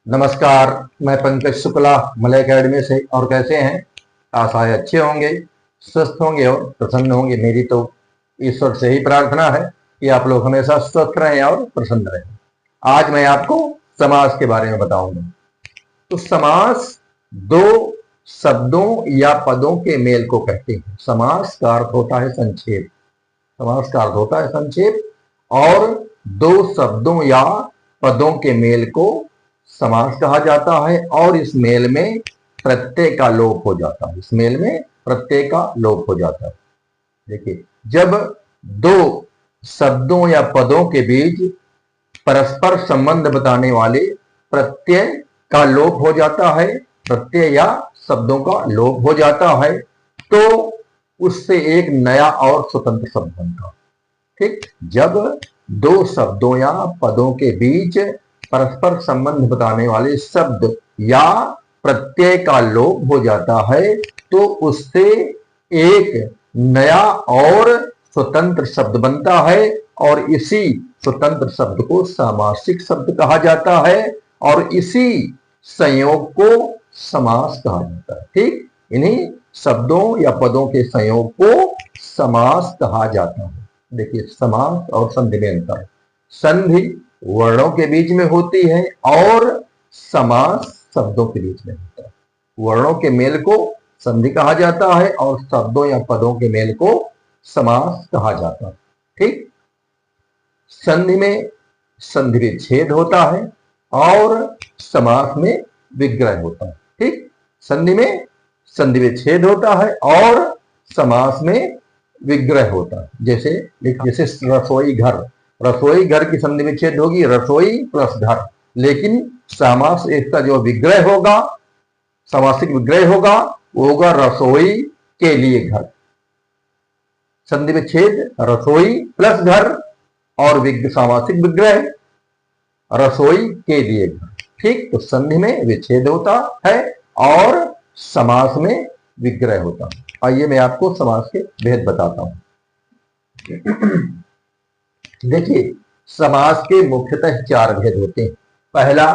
नमस्कार। मैं Pankaj Shukla Malay academy से। और कैसे हैं? आशा है अच्छे होंगे, स्वस्थ होंगे और प्रसन्न होंगे। मेरी तो ईश्वर से ही प्रार्थना है कि आप लोग हमेशा स्वस्थ रहें और प्रसन्न रहें। आज मैं आपको समास के बारे में बताऊंगा। तो समास दो शब्दों या पदों के मेल को कहते हैं। समास का अर्थ होता है संक्षेप। समास का अर्थ होता है संक्षेप और दो शब्दों या पदों के मेल को समास कहा जाता है। और इस मेल में प्रत्यय का लोप हो जाता है। इस मेल में प्रत्यय का लोप हो जाता है। देखिए, जब दो शब्दों या पदों के बीच परस्पर संबंध बताने वाले प्रत्यय का लोप हो जाता है, प्रत्यय या शब्दों का लोप हो जाता है, तो उससे एक नया और स्वतंत्र शब्द बनता है। ठीक, जब दो शब्दों या पदों के बीच परस्पर संबंध बताने वाले शब्द या प्रत्यय का लोप हो जाता है, तो उससे एक नया और स्वतंत्र शब्द बनता है। और इसी स्वतंत्र शब्द को सामासिक शब्द कहा जाता है और इसी संयोग को समास कहा जाता है। ठीक, इन्हीं शब्दों या पदों के संयोग को समास कहा जाता है। देखिए, समास और संधि में अंतर। संधि वर्णों के बीच में होती है और समास शब्दों के बीच में होता है। वर्णों के मेल को संधि कहा जाता है और शब्दों या पदों के मेल को समास कहा जाता है। ठीक, संधि में संधि विच्छेद होता है और समास में विग्रह होता है। ठीक, संधि में संधि विच्छेद होता है और समास में विग्रह होता है। जैसे रसोई घर, रसोई घर की संधि विच्छेद होगी रसोई प्लस घर, लेकिन समास इसका जो विग्रह होगा, सामासिक विग्रह होगा, वो होगा रसोई के लिए घर। संधि विच्छेद रसोई प्लस घर और सामासिक विग्रह रसोई के लिए घर। ठीक, तो संधि में विच्छेद होता है और समास में विग्रह होता है। आइए मैं आपको समास के भेद बताता हूं। देखिए, समास के मुख्यतः चार भेद होते हैं। पहला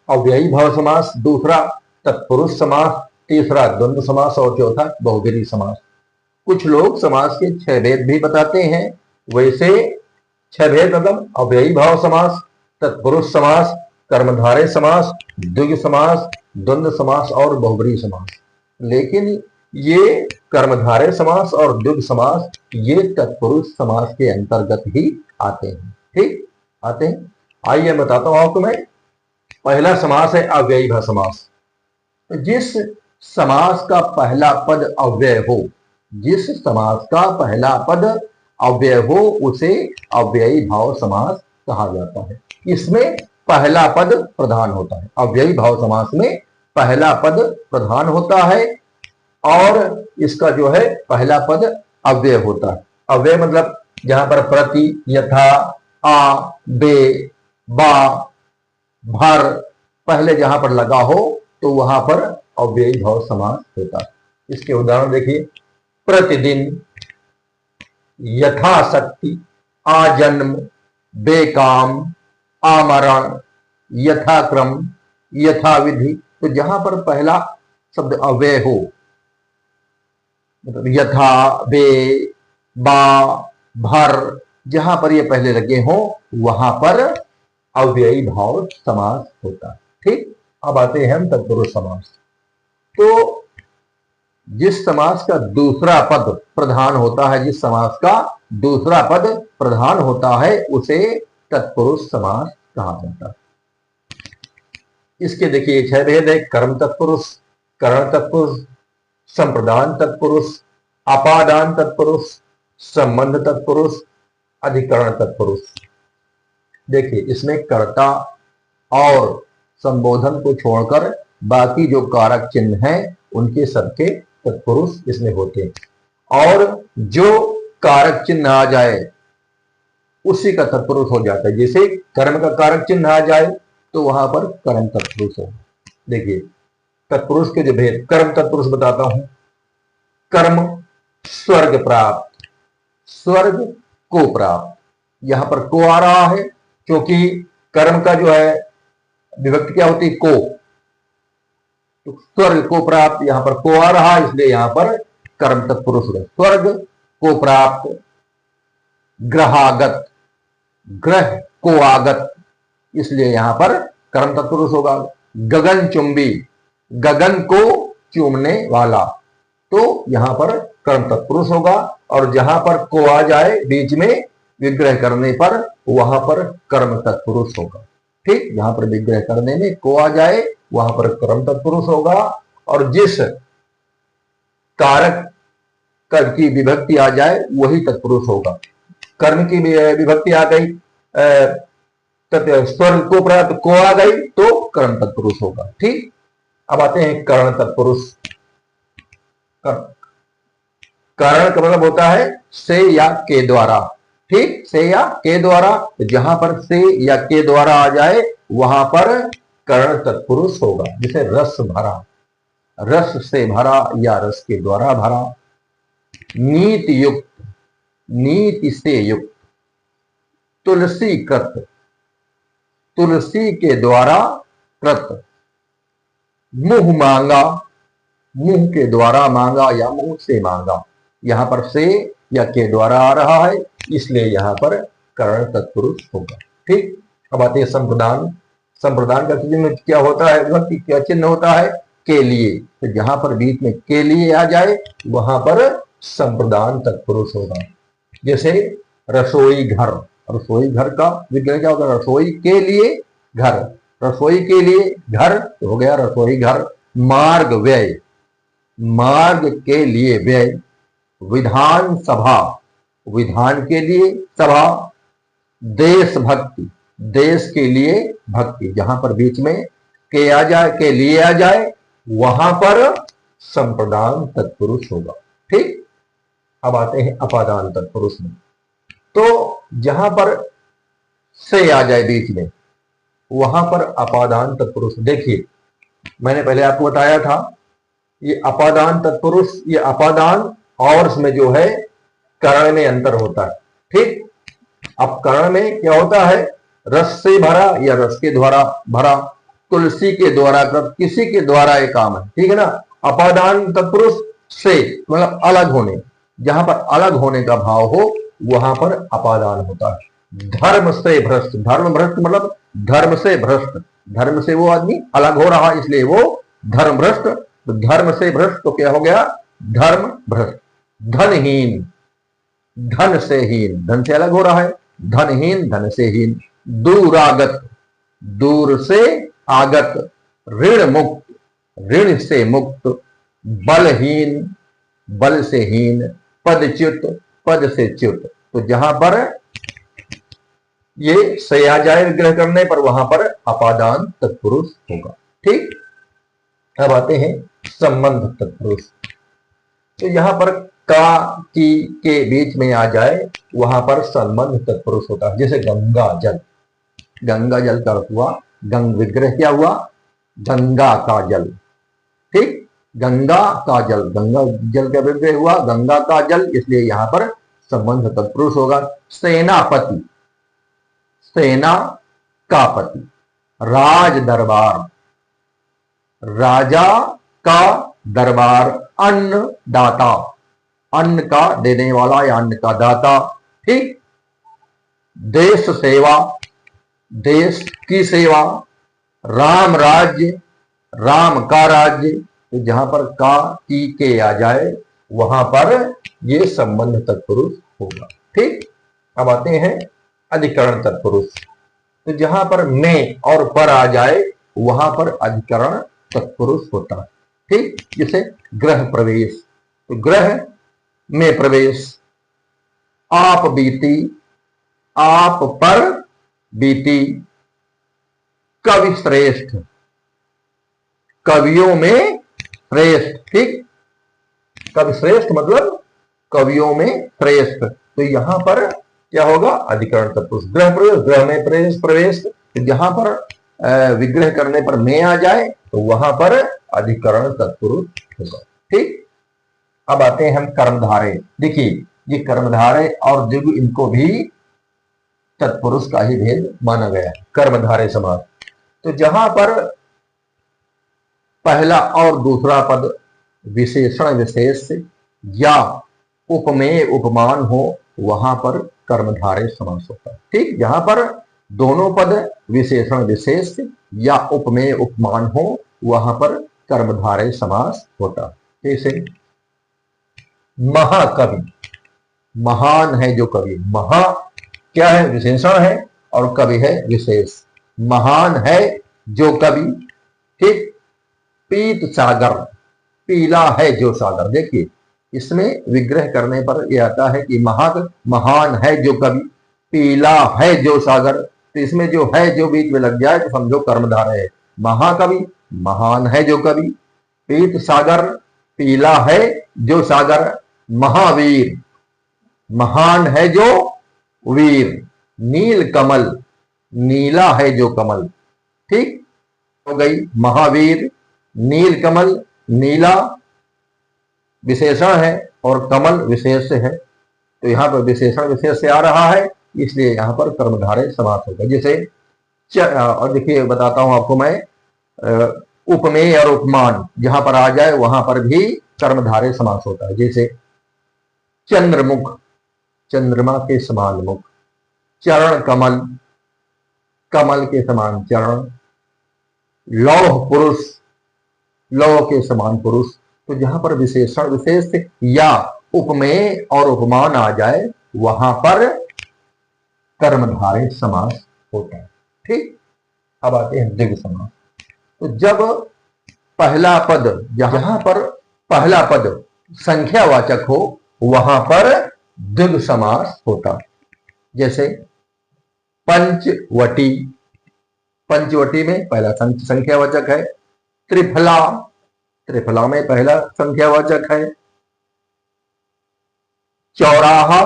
अव्ययी भाव समास, दूसरा तत्पुरुष समास, तीसरा द्वंद्व समास और चौथा बहुब्रीहि समास। कुछ लोग समास के 6 भेद भी बताते हैं। वैसे 6 भेद मतलब अव्ययी भाव समास, तत्पुरुष समास, कर्मधारय समास, द्विगु समास, द्वंद्व समास और बहुब्रीहि समास। लेकिन ये कर्मधारय समास और द्विगु समास ये तत्पुरुष समास के अंतर्गत ही आते हैं। ठीक, आते हैं। आइए बताता हूं आपको मैं। पहला समास है अव्ययी भाव समास। जिस समास का पहला पद अव्यय हो, जिस समास का पहला पद अव्यय हो उसे अव्ययी भाव समास कहा जाता है। इसमें पहला पद प्रधान होता है। अव्ययी भाव समास में पहला पद प्रधान होता है और इसका जो है पहला पद अव्यय होता है। अव्यय मतलब जहां पर प्रति, यथा, आ, बे, बा, भर पहले जहां पर लगा हो तो वहां पर अव्ययी भाव समास होता है। इसके उदाहरण देखिए। प्रतिदिन, यथाशक्ति, आजन्म, बेकाम, आमरण, यथाक्रम, यथाविधि। तो जहां पर पहला शब्द अव्यय हो, मतलब यथा, बे, बा, भर, जहां पर ये पहले लगे हो वहां पर अव्ययी भाव समास होता है। ठीक, अब आते हैं हम तत्पुरुष समास। तो जिस समास का दूसरा पद प्रधान होता है, जिस समास का दूसरा पद प्रधान होता है उसे तत्पुरुष समास कहा जाता है। इसके देखिए 6 भेद है। कर्म तत्पुरुष, करण तत्पुरुष, संप्रदान तत्पुरुष, अपादान तत्पुरुष, संबंध तत्पुरुष, अधिकरण तत्पुरुष। देखिए, इसमें कर्ता और संबोधन को छोड़कर बाकी जो कारक चिन्ह हैं उनके सबके तत्पुरुष इसमें होते हैं। और जो कारक चिन्ह आ जाए उसी का तत्पुरुष हो जाता है। जैसे कर्म का कारक चिन्ह आ जाए तो वहां पर कर्म तत्पुरुष हो। देखिए, तत्पुरुष के जो भेद, कर्म तत्पुरुष बताता हूं। कर्म स्वर्ग प्राप्त, स्वर्ग को प्राप्त। यहां पर को आ रहा है क्योंकि कर्म का जो है विभक्ति क्या होती है? को। तो स्वर्ग को प्राप्त, यहां पर को आ रहा, इसलिए यहां पर कर्म तत्पुरुष होगा। स्वर्ग को प्राप्त, ग्रहागत, ग्रह को आगत, इसलिए यहां पर कर्म तत्पुरुष होगा। गगन चुंबी, गगन को चूमने वाला, तो यहां पर कर्म तत्पुरुष होगा। और जहां पर को आ जाए बीच में विग्रह करने पर, वहां पर कर्म तत्पुरुष होगा। ठीक, जहां पर विग्रह करने में को आ जाए वहां पर कर्म तत्पुरुष होगा। और जिस कारक की विभक्ति आ जाए वही तत्पुरुष होगा। कर्म की विभक्ति आ गई, स्वर्ग को प्राप्त को आ गई तो कर्म तत्पुरुष होगा। ठीक, अब आते हैं करण तत्पुरुष। करण का मतलब होता है से या के द्वारा। ठीक, से या के द्वारा, तो जहां पर से या के द्वारा आ जाए वहां पर करण तत्पुरुष होगा। जैसे रस भरा, रस से भरा या रस के द्वारा भरा। नीति युक्त, नीति से युक्त। तुलसी कृत, तुलसी के द्वारा कृत। मुंह मांगा, मुंह के द्वारा मांगा या मुंह से मांगा। यहां पर से या के द्वारा आ रहा है, इसलिए यहां पर करण तत्पुरुष होगा। ठीक, अब आते हैं संप्रदान। संप्रदान का चिन्ह क्या होता है? विभक्ति क्या चिन्ह होता है? के लिए। तो जहां पर बीच में के लिए आ जाए वहां पर संप्रदान तत्पुरुष होगा। जैसे रसोई घर, रसोई घर का विग्रह क्या होगा? रसोई के लिए घर, रसोई के लिए घर तो हो गया रसोई घर। मार्ग व्यय, मार्ग के लिए व्यय। विधान सभा, विधान के लिए सभा। देशभक्ति, देश के लिए भक्ति। जहां पर बीच में के आ जाए, के लिए आ जाए वहां पर संप्रदान तत्पुरुष होगा। ठीक, अब आते हैं अपादान तत्पुरुष में। तो जहां पर से आ जाए बीच में वहां पर अपादान तत्पुरुष। देखिए, मैंने पहले आपको बताया था ये अपादान तत्पुरुष, ये अपादान और इसमें जो है करण में अंतर होता है। ठीक, अब करण में क्या होता है? रस से भरा या रस के द्वारा भरा। तुलसी के द्वारा, किसी के द्वारा ये काम है। ठीक है ना। अपादान तत्पुरुष से मतलब अलग होने, जहां पर अलग होने का भाव हो वहां पर अपादान होता है। धर्म से भ्रष्ट, धर्म भ्रष्ट मतलब धर्म से भ्रष्ट, धर्म से वो आदमी अलग हो रहा इसलिए वो धर्म भ्रष्ट। तो धर्म से भ्रष्ट तो क्या हो गया? धर्म भ्रष्ट। धनहीन, धन से हीन, धन से अलग हो रहा है। धनहीन, धन से हीन। दूरागत, दूर से आगत। ऋण मुक्त, ऋण से मुक्त। बलहीन, बल से हीन। पदच्युत, पद से च्युत। तो जहां पर ये से आ जाए विग्रह करने पर वहां पर अपादान तत्पुरुष होगा। ठीक, अब आते हैं संबंध तत्पुरुष। तो यहां पर का की के बीच में आ जाए वहां पर संबंध तत्पुरुष होता है। जैसे गंगा जल, गंगा जल का अर्थ हुआ गंग, विग्रह क्या हुआ? गंगा का जल। ठीक, गंगा का जल, गंगा जल का विग्रह हुआ गंगा का जल, इसलिए यहां पर संबंध तत्पुरुष होगा। सेनापति, सेना का पति। राज दरबार, राजा का दरबार। अन्न दाता, अन्न का देने वाला या अन्न का दाता। ठीक, देश सेवा, देश की सेवा। राम राज्य, राम का राज्य। तो जहां पर का की के आ जाए वहां पर ये संबंध तत्पुरुष होगा। ठीक, अब आते हैं अधिकरण तत्पुरुष। तो जहां पर में और पर आ जाए वहां पर अधिकरण तत्पुरुष होता है। ठीक, जैसे ग्रह प्रवेश, तो ग्रह में प्रवेश। आप बीती, आप पर बीती। कवि श्रेष्ठ, कवियों में श्रेष्ठ। ठीक, कवि श्रेष्ठ मतलब कवियों में श्रेष्ठ। तो यहां पर क्या होगा? अधिकरण तत्पुरुष। ग्रह प्रवेश, ग्रह में प्रवेश, प्रवेश। तो जहां पर विग्रह करने पर में आ जाए तो वहां पर अधिकरण तत्पुरुष होगा। ठीक, अब आते हैं हम कर्मधारय। देखिए, ये कर्मधारय और द्विगु, इनको भी तत्पुरुष का ही भेद माना गया है। कर्मधारय समास, तो जहां पर पहला और दूसरा पद विशेषण विशेष या उपमेय उपमान हो वहां पर कर्मधारय समास होता है। ठीक, जहां पर दोनों पद विशेषण विशेष या उपमेय उपमान हो वहां पर कर्मधारय समास होता है। जैसे महाकवि, महान है जो कवि, महा क्या है, विशेषण है, और कवि है विशेष। महान है जो कवि। ठीक, पीत सागर, पीला है जो सागर। देखिए इसमें विग्रह करने पर यह आता है कि महान है जो कवि, पीला है जो सागर। तो इसमें जो है जो बीच में लग जाए तो समझो कर्मधारय है। महाकवि, महान है जो कवि, पीत सागर, पीला है जो सागर, महावीर, महान है जो वीर, नील कमल, नीला है जो कमल। ठीक हो गई, महावीर, नील कमल, नीला विशेषण है और कमल विशेष है। तो यहां पर विशेषण विशेष से आ रहा है, इसलिए यहां पर कर्मधारय समास होगा। जैसे और देखिए बताता हूं आपको मैं, उपमेय और उपमान जहां पर आ जाए वहां पर भी कर्मधारय समास होता है। जैसे चंद्रमुख, चंद्रमा के समान मुख, चरण कमल, कमल के समान चरण, लौह पुरुष, लौह के समान पुरुष। तो जहां पर विशेषण विशेष या उपमेय और उपमान आ जाए वहां पर कर्मधारय समास होता है। ठीक, अब आते हैं द्विगु समास। तो जब पहला पद, जहां पर पहला पद संख्यावाचक हो वहां पर द्विगु समास होता। जैसे पंचवटी, पंचवटी में पहला संख्यावाचक है। त्रिफला, त्रिफला में पहला संख्यावाचक है। चौराहा,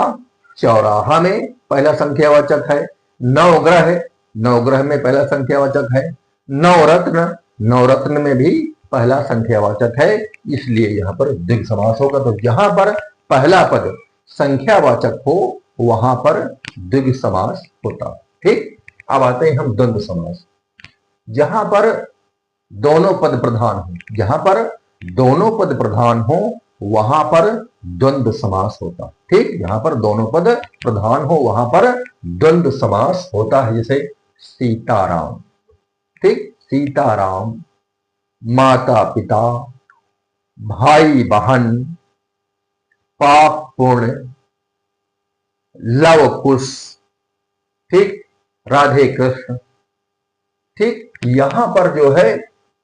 चौराहा में पहला संख्यावाचक है। नवग्रह, नवग्रह में पहला संख्यावाचक है। नवरत्न, नवरत्न में भी पहला संख्यावाचक है, इसलिए यहां पर द्विगु समास होगा। तो जहां पर पहला पद संख्यावाचक हो वहां पर द्विगु समास होता। ठीक, अब आते हैं हम द्वंद्व समास। जहां पर दोनों पद प्रधान हो, जहां पर दोनों पद प्रधान हो वहां पर द्वंद्व समास होता। ठीक, जहां पर दोनों पद प्रधान हो वहां पर द्वंद्व समास होता है। जैसे सीताराम, ठीक, सीताराम, माता पिता, भाई बहन, पाप पुण्य, लव कुश, ठीक, राधे कृष्ण। ठीक, यहां पर जो है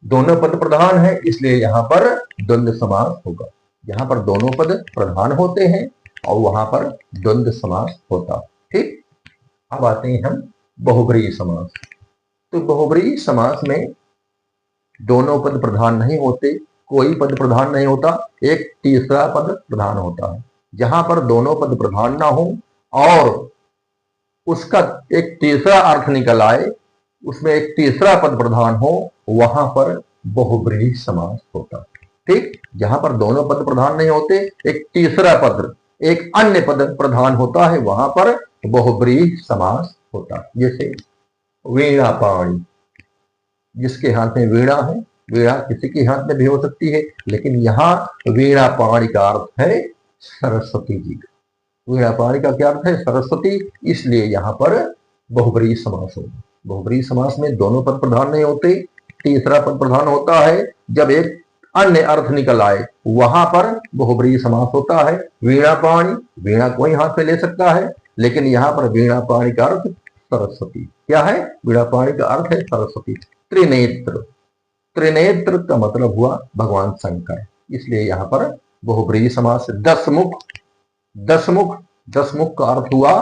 दोनों पद प्रधान है, इसलिए यहां पर द्वंद्व समास होगा। यहां पर दोनों पद प्रधान होते हैं और वहां पर द्वंद्व समास होता। ठीक, अब आते हैं हम बहुब्रीहि समास। तो बहुब्रीहि समास में दोनों पद प्रधान नहीं होते, कोई पद प्रधान नहीं होता, एक तीसरा पद प्रधान होता है। जहां पर दोनों पद प्रधान ना हो और उसका एक तीसरा अर्थ निकल आए, उसमें एक तीसरा पद प्रधान हो वहां पर बहुब्रीहि समास होता। ठीक, जहां पर दोनों पद प्रधान नहीं होते, एक तीसरा पद, एक अन्य पद प्रधान होता है, वहां पर बहुब्रीहि समास होता। जैसे वीणा पाणी, जिसके हाथ में वीणा है, वीणा किसी के हाथ में भी हो सकती है, लेकिन यहां वीणा पाणी का अर्थ है सरस्वती जी का। वीणा पाणी का क्या अर्थ है, सरस्वती, इसलिए यहां पर बहुब्रीहि समास होगा। बहुब्रीहि समास में दोनों पद प्रधान नहीं होते, तीसरा पद प्रधान होता है। जब एक अन्य अर्थ निकल आए वहां पर बहुब्रीहि समास होता है। वीणा पाणी, वीणा कोई हाथ में ले सकता है, लेकिन यहां पर वीणा पाणी का अर्थ सरस्वती। क्या है, वीणा पाणी का अर्थ है सरस्वती। त्रिनेत्र, त्रिनेत्र का मतलब हुआ भगवान शंकर, इसलिए यहां पर बहुब्रीहि समास। दशमुख, दशमुख, दशमुख का अर्थ हुआ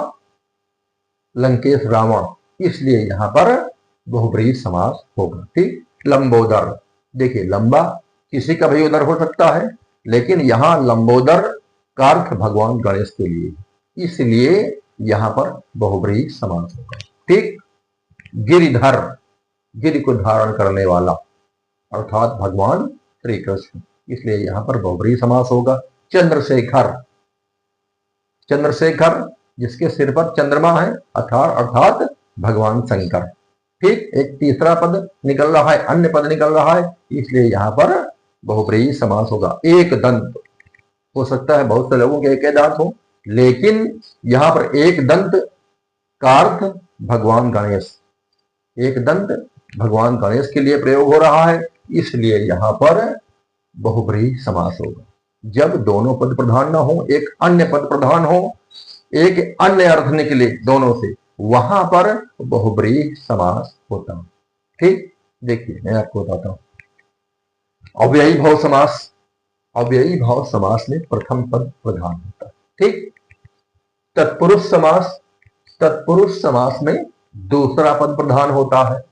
लंकेश रावण, इसलिए यहां पर बहुब्रीहि समास होगा। ठीक, लंबोदर, देखिए लंबा किसी का भी उदर हो सकता है, लेकिन यहां लंबोदर का अर्थ भगवान गणेश के लिए, इसलिए यहां पर बहुब्रीहि समास होगा। ठीक, गिरिधर, गिरि को धारण करने वाला अर्थात भगवान श्री कृष्ण, इसलिए यहां पर बहुब्रीहि समास होगा। चंद्रशेखर, चंद्रशेखर जिसके सिर पर चंद्रमा है अर्थात भगवान शंकर। ठीक, एक तीसरा पद निकल रहा है, अन्य पद निकल रहा है, इसलिए यहाँ पर बहुब्रीहि समास होगा। एक दंत हो सकता है बहुत से लोगों के एक दांत हो, लेकिन यहाँ पर एक दंत का अर्थ भगवान गणेश, एक दंत भगवान गणेश के लिए प्रयोग हो रहा है, इसलिए यहाँ पर बहुब्रीहि समास होगा। जब दोनों पद प्रधान न हो, एक अन्य पद प्रधान हो, एक अन्य अर्थ निकले दोनों से, वहां पर बहुब्रीहि समास होता है। ठीक, देखिए मैं आपको बताता हूं। अव्ययी भाव समास, अव्ययी भाव समास में प्रथम पद प्रधान होता है। ठीक, तत्पुरुष समास, तत्पुरुष समास में दूसरा पद प्रधान होता है।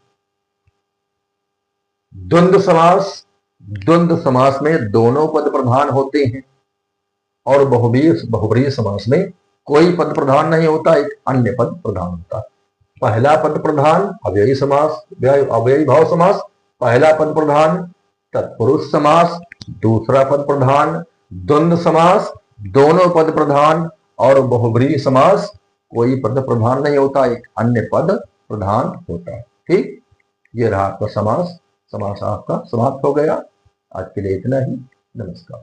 द्वंद्व समास, द्वंद्व समास में दोनों पद प्रधान होते हैं। और बहुब्रीहि समास में कोई पद प्रधान नहीं होता, एक अन्य पद प्रधान होता है। पहला पद प्रधान अव्ययी समास, अव्ययी भाव समास, पहला पद प्रधान तत्पुरुष समास, दूसरा पद प्रधान द्वंद्व समास, दोनों पद प्रधान। और बहुब्रीहि समास कोई पद प्रधान नहीं होता, एक अन्य पद प्रधान होता है। ठीक, ये रहा आपका समास, समास आपका समाप्त हो गया। आज के लिए इतना ही, नमस्कार।